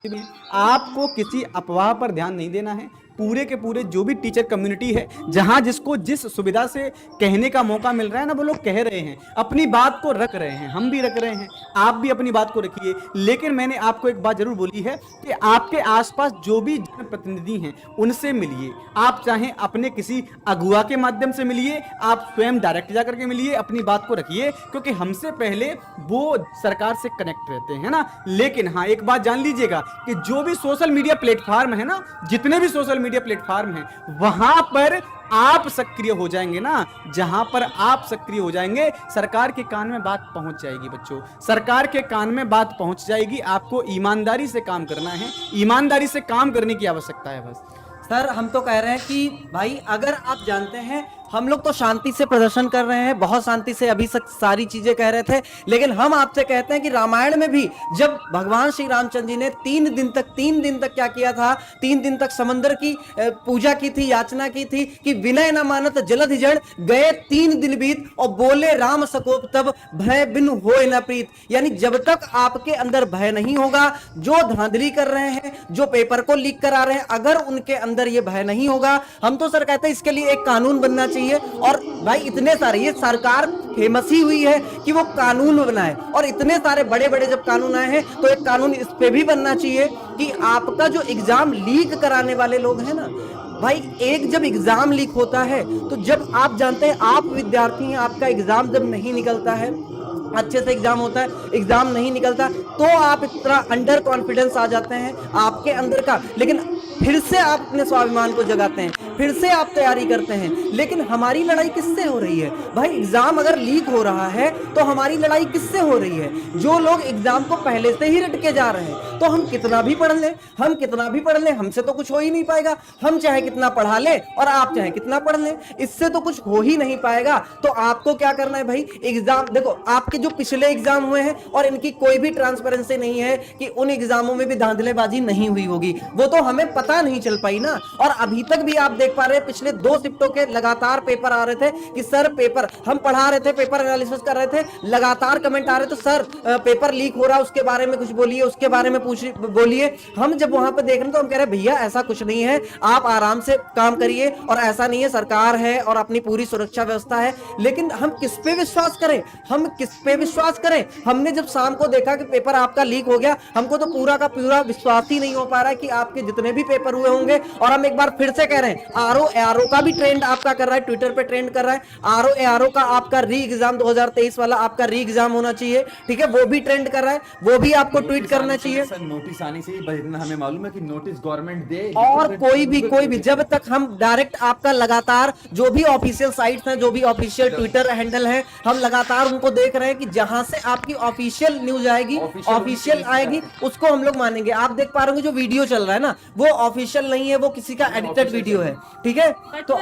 आपको किसी अफवाह पर ध्यान नहीं देना है। पूरे के पूरे जो भी टीचर कम्युनिटी है, जहां जिसको जिस सुविधा से कहने का मौका मिल रहा है ना, वो लोग कह रहे हैं, अपनी बात को रख रहे हैं, हम भी रख रहे हैं, आप भी अपनी बात को रखिए। लेकिन मैंने आपको एक बात जरूर बोली है कि आपके आसपास जो भी जनप्रतिनिधि हैं उनसे मिलिए। आप चाहें अपने किसी अगुआ के माध्यम से मिलिए, आप स्वयं डायरेक्ट जाकर के मिलिए, अपनी बात को रखिए, क्योंकि हमसे पहले वो सरकार से कनेक्ट रहते हैं ना। लेकिन हाँ, एक बात जान लीजिएगा कि जो भी सोशल मीडिया प्लेटफॉर्म है ना, जितने भी सोशल मीडिया प्लेटफॉर्म हैं, वहां पर आप सक्रिय हो जाएंगे ना, जहां पर आप सक्रिय हो जाएंगे, सरकार के कान में बात पहुंच जाएगी। बच्चों, सरकार के कान में बात पहुंच जाएगी। आपको ईमानदारी से काम करना है, ईमानदारी से काम करने की आवश्यकता है बस। सर, हम तो कह रहे हैं कि भाई, अगर आप जानते हैं, हम लोग तो शांति से प्रदर्शन कर रहे हैं, बहुत शांति से अभी तक सारी चीजें कह रहे थे, लेकिन हम आपसे कहते हैं कि रामायण में भी जब भगवान श्री रामचंद्र जी ने 3 दिन तक क्या किया था, 3 दिन तक समंदर की पूजा की थी, याचना की थी कि विनय न मानत जलधि जड़, गए 3 दिन बीत और बोले राम सकोप तब, भय बिन होय न प्रीत। यानी जब तक आपके अंदर भय नहीं होगा, जो धांधली कर रहे हैं, जो पेपर को लीक करा रहे हैं, अगर उनके अंदर ये भय नहीं होगा, हम तो सर कहते हैं इसके लिए एक कानून बनना चाहिए। और भाई, इतने सारे, ये सरकार फेमस ही हुई है कि वो कानून बनाए, और इतने सारे बड़े बड़े जब कानून आए हैं तो एक कानून इस पे भी बनना चाहिए कि आपका जो एग्जाम लीक कराने वाले लोग हैं ना भाई, एक जब एग्जाम लीक होता है तो जब आप जानते हैं, आप विद्यार्थी हैं, आपका एग्जाम जब नहीं निकलता है, अच्छे से एग्जाम होता है, एग्जाम नहीं निकलता, तो आप इतना अंडर कॉन्फिडेंस आ जाते हैं आपके अंदर का, लेकिन फिर से आप अपने स्वाभिमान को जगाते हैं, फिर से आप तैयारी करते हैं। लेकिन हमारी लड़ाई किससे हो रही है भाई? एग्जाम अगर लीक हो रहा है तो हमारी लड़ाई किससे हो रही है? जो लोग एग्जाम को पहले से ही रट के जा रहे हैं, तो हम कितना भी पढ़ लें, हम कितना भी पढ़ लें, हमसे तो कुछ हो ही नहीं पाएगा। हम चाहे कितना पढ़ा लें और आप चाहे कितना पढ़ लें, इससे तो कुछ हो ही नहीं पाएगा। तो आपको क्या करना है भाई? एग्जाम देखो, आपके जो पिछले एग्जाम हुए हैं और इनकी कोई भी ट्रांसपेरेंसी नहीं है कि उन एग्जामों में भी धांधलेबाजी नहीं हुई होगी, वो तो हमें पता नहीं चल पाई ना। और अभी तक भी आप देख पा रहे हैं, पिछले 2 शिफ्टों के लगातार पेपर आ रहे थे कि सर पेपर, हम पढ़ा रहे थे, पेपर एनालिसिस कर रहे थे, लगातार कमेंट आ रहे थे, सर पेपर लीक हो रहा है, उसके बारे में कुछ बोलिए, उसके बारे में बोलिए। हम जब वहां पे देख रहे हैं तो हम कह रहे हैं भैया ऐसा कुछ नहीं है, आप आराम से काम करिए, और ऐसा नहीं है, सरकार है और अपनी पूरी सुरक्षा व्यवस्था है। लेकिन हम किस पे विश्वास करें? हम किस पे विश्वास करें? हमने जब शाम को देखा कि पेपर आपका लीक हो गया, हमको तो पूरा का पूरा विश्वास ही नहीं हो पा रहा है कि आपके जितने भी पेपर हुए होंगे। और हम एक बार फिर से कह रहे हैं, आरओ का भी ट्रेंड आपका कर रहा है, ट्विटर पे ट्रेंड कर रहा है, आरओ का आपका री एग्जाम 2023 वाला आपका री एग्जाम होना चाहिए, ठीक है, वो भी ट्रेंड कर रहा है, वो भी आपको ट्वीट करना चाहिए। नोटिस आने से ही हमें मालूम है कि नोटिस गवर्नमेंट दे, और कोई भी जब तक हम डायरेक्ट आपका लगातार जो भी ऑफिशियल साइट्स हैं, जो भी ऑफिशियल ट्विटर हैंडल है, हम लगातार उनको देख रहे हैं कि जहां से आपकी ऑफिशियल न्यूज आएगी, ऑफिशियल आएगी, उसको हम लोग मानेंगे। आप देख पा रहे हो जो वीडियो चल रहा है ना, वो ऑफिशियल नहीं है, वो किसी का एडिटेड वीडियो है, ठीक है। तो